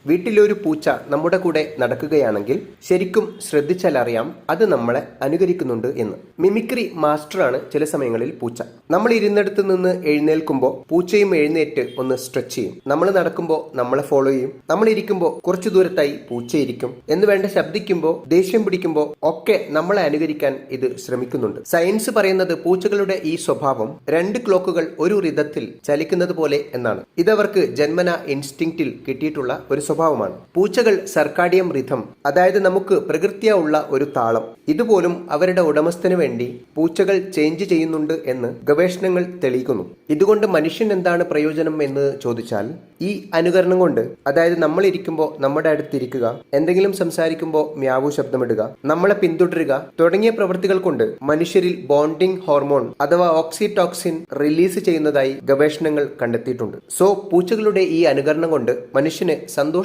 വീട്ടിലൊരു പൂച്ച നമ്മുടെ കൂടെ നടക്കുകയാണെങ്കിൽ ശരിക്കും ശ്രദ്ധിച്ചാൽ അറിയാം അത് നമ്മളെ അനുകരിക്കുന്നുണ്ട് എന്ന്. മിമിക്രി മാസ്റ്ററാണ് ചില സമയങ്ങളിൽ പൂച്ച. നമ്മൾ ഇരുന്നിടത്ത് നിന്ന് എഴുന്നേൽക്കുമ്പോൾ പൂച്ചയും എഴുന്നേറ്റ് ഒന്ന് സ്ട്രെച്ച് ചെയ്യും. നമ്മൾ നടക്കുമ്പോൾ നമ്മളെ ഫോളോ ചെയ്യും. നമ്മൾ ഇരിക്കുമ്പോൾ കുറച്ചു ദൂരത്തായി പൂച്ച ഇരിക്കും. എന്ന് വേണ്ട ശബ്ദിക്കുമ്പോൾ, ദേഷ്യം പിടിക്കുമ്പോൾ ഒക്കെ നമ്മളെ അനുകരിക്കാൻ ഇത് ശ്രമിക്കുന്നുണ്ട്. സയൻസ് പറയുന്നത് പൂച്ചകളുടെ ഈ സ്വഭാവം 2 ക്ലോക്കുകൾ ഒരു റിതത്തിൽ ചലിക്കുന്നത് പോലെ എന്നാണ്. ഇതവർക്ക് ജന്മന ഇൻസ്റ്റിങ്ക്റ്റിൽ കിട്ടിയിട്ടുള്ള ഒരു സ്വഭാവമാണ്. പൂച്ചകൾ സർക്കാഡിയം റിഥം, അതായത് നമുക്ക് പ്രകൃത്യാ ഉള്ള ഒരു താളം, ഇതുപോലും അവരുടെ ഉടമസ്ഥന് വേണ്ടി പൂച്ചകൾ ചേഞ്ച് ചെയ്യുന്നുണ്ട് എന്ന് ഗവേഷണങ്ങൾ തെളിയിക്കുന്നു. ഇതുകൊണ്ട് മനുഷ്യൻ എന്താണ് പ്രയോജനം എന്ന് ചോദിച്ചാൽ, ഈ അനുകരണം കൊണ്ട്, അതായത് നമ്മൾ ഇരിക്കുമ്പോൾ നമ്മുടെ അടുത്തിരിക്കുക, എന്തെങ്കിലും സംസാരിക്കുമ്പോൾ മ്യാവു ശബ്ദമിടുക, നമ്മളെ പിന്തുടരുക തുടങ്ങിയ പ്രവൃത്തികൾ കൊണ്ട് മനുഷ്യരിൽ ബോണ്ടിങ് ഹോർമോൺ അഥവാ ഓക്സിറ്റോക്സിൻ റിലീസ് ചെയ്യുന്നതായി ഗവേഷണങ്ങൾ കണ്ടെത്തിയിട്ടുണ്ട്. സോ പൂച്ചകളുടെ ഈ അനുകരണം കൊണ്ട് മനുഷ്യന് സന്തോഷം